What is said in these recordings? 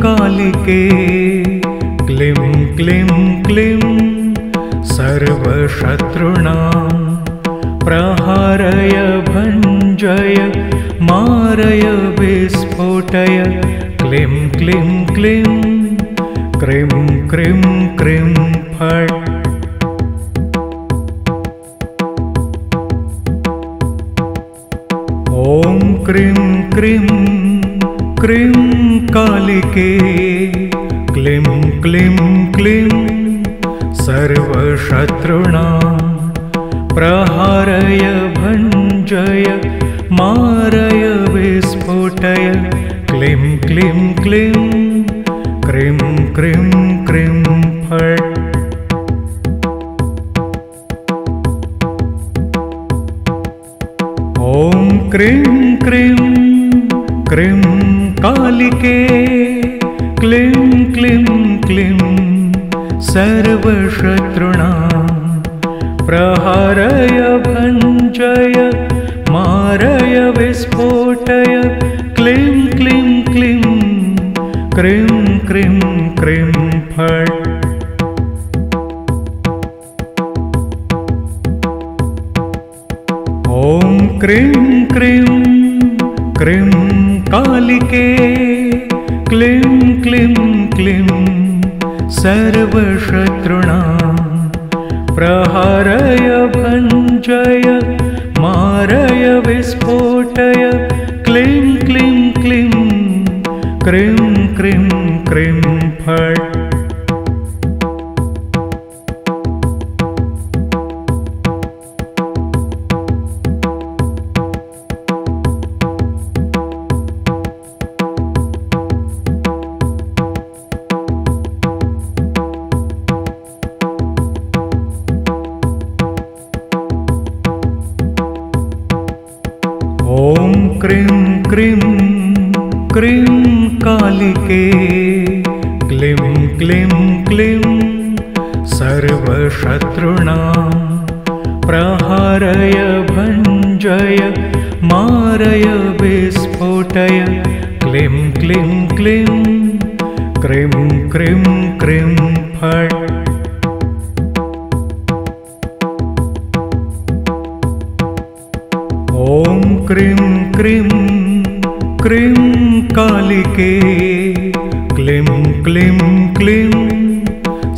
कालिके क्लीं क्लीं क्लीं सर्वशत्रूणां प्रहारय भञ्जय मारय विस्फोटय क्लीं क्लीं क्लीं क्रीं क्रीं क्रीं फट्। ॐ क्रीं क्रीं क्रीं कालिके क्लीं क्लीं क्लीं सर्वशत्रूणां प्रहारय भञ्जय मारय विस्फोटय क्लीं क्लीं क्लीं क्रीं क्रीं क्रीं फट्। ॐ क्रीं क्रीं क्रीं कालिके क्लीं क्लीं क्लीं सर्वशत्रूणां प्रहारय भञ्जय मारय विस्फोटय क्लीं क्लीं क्लीं क्रीं क्रीं क्रीं फट्। ॐ क्रीं क्रीं क्रीं कालिके क्लीं क्लीं क्लीं सर्वशत्रूणां प्रहारय भञ्जय मारय विस्फोटय क्लीं क्लीं क्लीं क्रीं क्रीं क्रीं फट्। ॐ क्रीं क्रीं क्रीं कालिके क्लीं क्लीं क्लीं सर्वशत्रूणां प्रहारय भञ्जय मारय विस्फोटय क्लीं क्लीं क्लीं क्रीं क्रीं क्रीं फट्। ॐ क्रीं क्रीं क्रीं कालिके क्लीं क्लीं क्लीं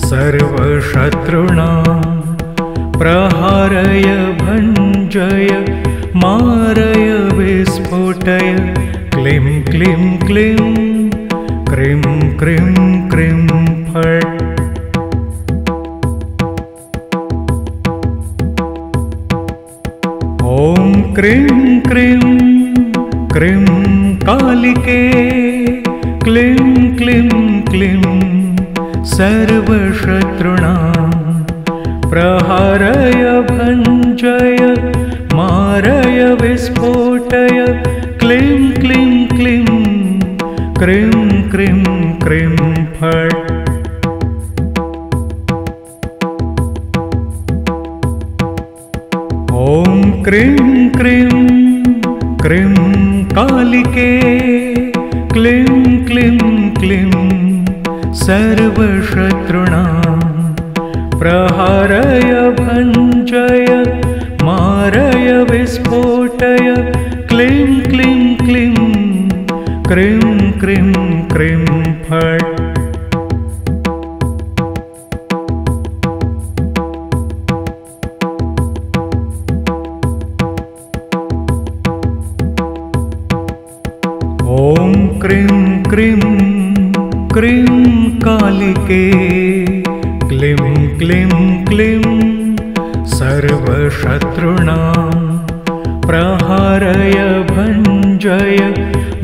सर्वशत्रूणां प्रहारय भञ्जय मारय विस्फोटय क्लीं क्लीं क्लीं क्रीं क्रीं क्रीं फट्। ॐ क्रीं क्रीं क्रीं कालिके क्लीं क्लीं क्लीं सर्वशत्रूणां प्रहारय भञ्जय मारय विस्फोटय क्लीं क्लीं क्लीं क्रीं क्रीं क्रीं फट्। ॐ क्रीं क्रीं क्रीं कालिके क्लीं क्लीं क्लीं सर्वशत्रूणां प्रहारय भञ्जय मारय विस्फोटय क्लीं क्लीं क्लीं क्रीं क्रीं क्रीं फट्। ॐ क्रीं क्रीं क्रीं कालिके क्लीं क्लीं क्लीं सर्वशत्रूणां प्रहारय भञ्जय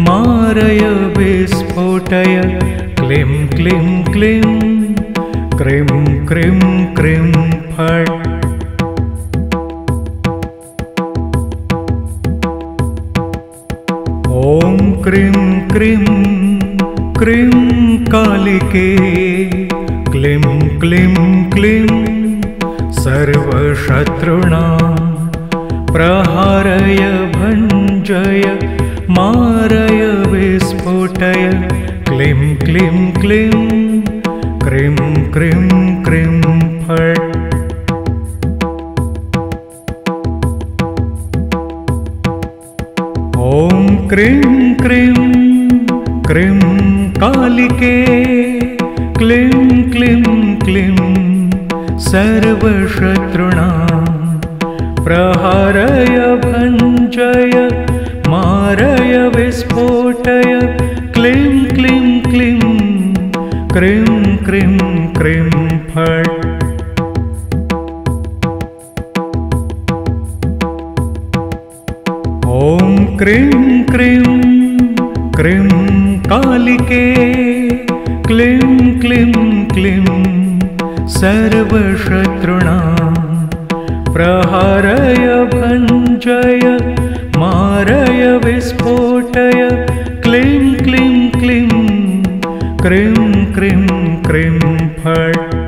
मारय विस्फोटय क्लीं क्लीं क्लीं क्रीं क्रीं क्रीं फट्। ॐ क्रीं क्रीं क्रीं कालिके क्लीं क्लीं क्लीं सर्वशत्रूणां प्रहारय भञ्जय मारय विस्फोटय क्लीं क्लीं क्लीं क्रीं क्रीं क्रीं फट्। ॐ क्रीं क्रीं क्रीं कालिके क्लीं क्लीं क्लीं सर्वशत्रूणां प्रहारय भञ्जय मारय विस्फोटय क्लीं क्लीं क्लीं क्रीं क्रीं क्रीं फट्। ॐ क्रीं क्रीं क्रीं कालिके क्लीं क्लीं क्लीं सर्वशत्रूणां प्रहारय भञ्जय मारय विस्फोटय क्लीं क्लीं क्लीं क्रीं क्रीं क्रीं फट्।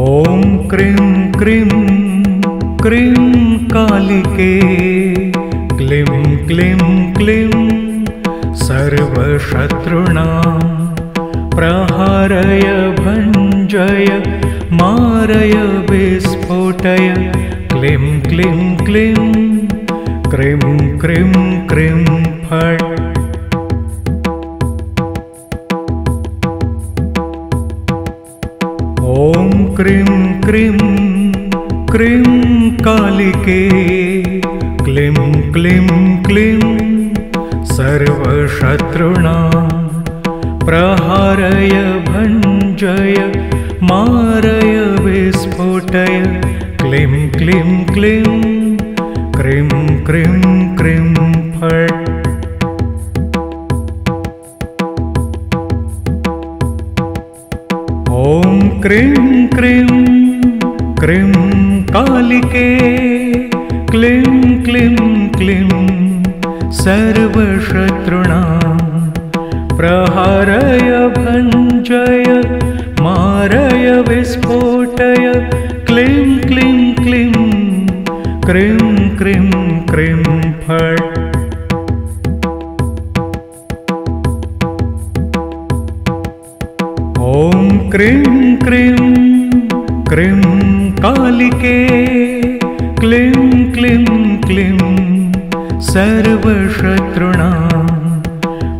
ॐ क्रीं क्रीं क्रीं कालिके क्लीं क्लीं क्लीं सर्वशत्रूणां प्रहारय भञ्जय मारय विस्फोटय क्लीं क्लीं क्लीं क्रीं क्रीं क्रीं फट्। ॐ क्रीं क्रीं क्रीं कालिके क्लीं क्लीं क्लीं सर्वशत्रूणां प्रहारय भञ्जय मारय विस्फोटय क्लीं क्लीं क्लीं क्रीं क्रीं क्रीं फट्। ॐ क्रीं क्रीं क्रीं कालिके क्लीं क्लीं क्लीं सर्वशत्रूणां प्रहारय भञ्जय मारय विस्फोटय क्लीं क्लीं क्लीं क्रीं क्रीं क्रीं फट्। ॐ क्रीं क्रीं क्रीं कालिके क्लीं क्लीं क्लीं सर्वशत्रूणां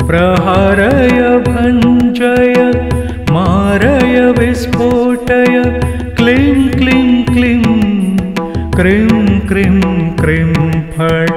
प्रहारय भञ्जय मारय विस्फोटय क्लीं क्लीं क्लीं क्रीं क्रीं क्रीं फट्।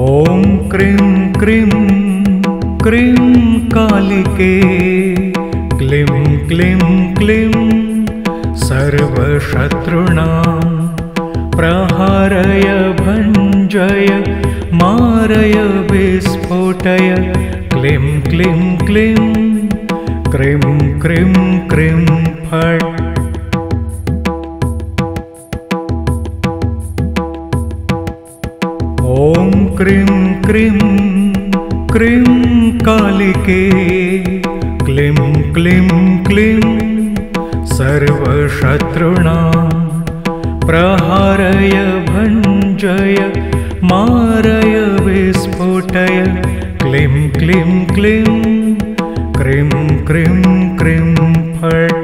ॐ क्रीं क्रीं क्रीं कालिके क्लीं क्लीं क्लीं सर्वशत्रूणां प्रहारय भञ्जय मारय विस्फोटय क्लीं क्लीं क्लीं क्रीं क्रीं क्रीं फट्। ॐ क्रीं क्रीं क्रीं कालिके क्लीं क्लीं क्लीं सर्वशत्रूणां प्रहारय भञ्जय मारय विस्फोटय क्लीं क्लीं क्लीं क्रीं क्रीं क्रीं फट्।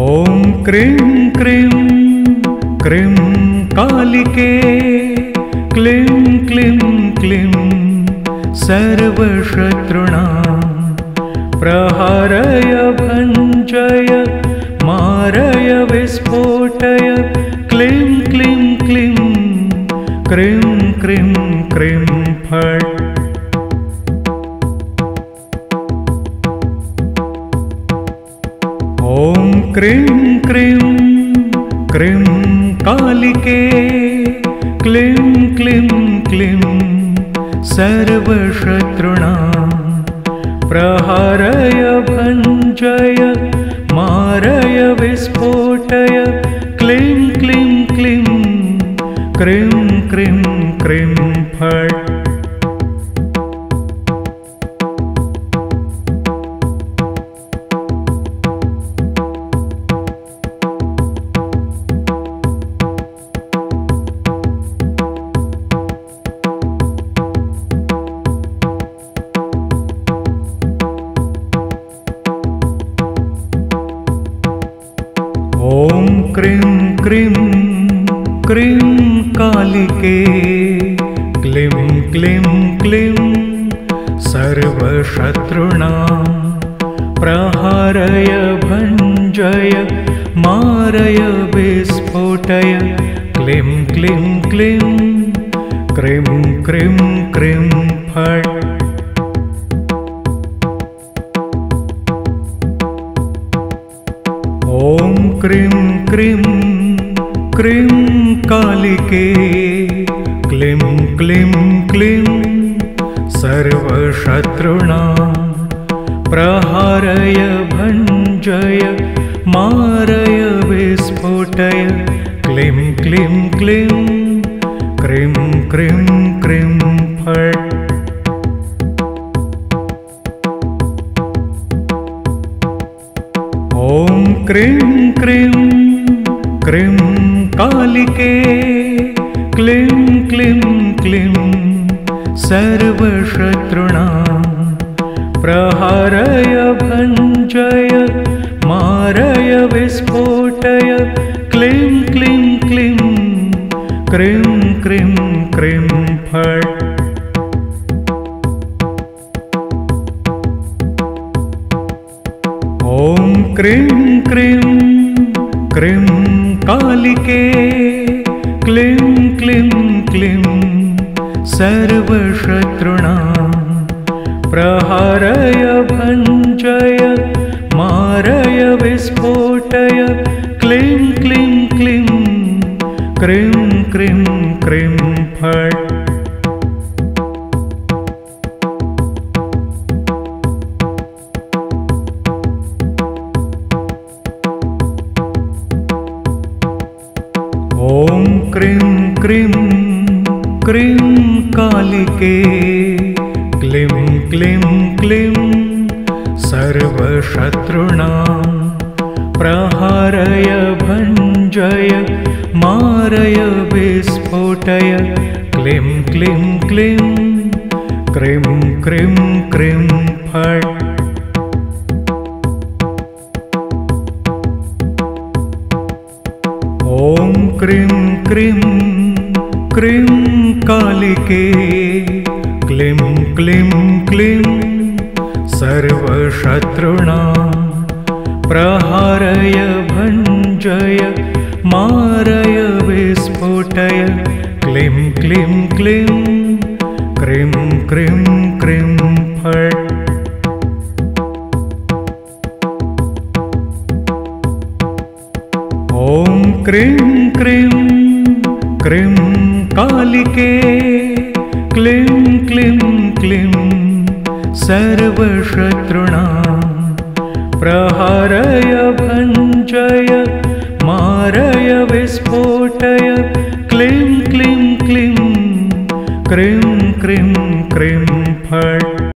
ॐ क्रीं क्रीं क्रीं कालिके क्लीं क्लीं क्लीं सर्वशत्रूणां प्रहारय भञ्जय मारय विस्फोटय क्लीं क्लीं क्लीं क्रीं क्रीं क्रीं फट्। ॐ क्रीं क्रीं क्रीं कालिके क्लीं क्लीं क्लीं सर्वशत्रूणां प्रहारय भञ्जय मारय विस्फोटय क्लीं क्लीं क्लीं क्रीं क्रीं क्रीं फट्। ॐ क्रीं क्रीं क्रीं कालिके क्लीं क्लीं क्लीं सर्वशत्रूणां प्रहारय भञ्जय मारय विस्फोटय क्लीं क्लीं क्लीं क्रीं क्रीं क्रीं फट्। ॐ क्रीं क्रीं क्रीं कालिके क्लीं क्लीं क्लीं सर्वशत्रूणां प्रहारय भञ्जय मारय विस्फोटय क्लीं क्लीं क्लीं क्रीं क्रीं क्रीं फट्। ॐ क्रीं क्रीं क्रीं कालिके क्लीं क्लीं क्लीं सर्वशत्रूणां प्रहारय भञ्जय मारय विस्फोटय क्लीं क्लीं क्लीं क्रीं क्रीं क्रीं फट्। ॐ क्रीं क्रीं क्रीं कालिके क्लीं क्लीं क्लीं सर्वशत्रूणां प्रहारय भञ्जय मारय विस्फोटय क्लीं क्लीं क्लीं क्रीं क्रीं क्रीं फट्। ॐ क्रीं क्रीं क्रीं कालिके क्लीं क्लीं क्लीं सर्वशत्रूणां प्रहारय भञ्जय मारय विस्फोटय क्लीं क्लीं क्लीं क्रीं क्रीं क्रीं फट्। ॐ क्रीं क्रीं क्रीं कालिके क्लीं क्लीं क्लीं सर्वशत्रूणां प्रहारय भञ्जय मारय विस्फोटय क्लीं क्लीं क्लीं क्रीं क्रीं क्रीं फट्। ॐ क्रीं क्रीं क्रीं कालिके क्लीं क्लीं क्लीं सर्वशत्रूणां प्रहारय भञ्जय मारय विस्फोटय क्लीं क्लीं क्लीं क्रीं क्रीं क्रीं फट्।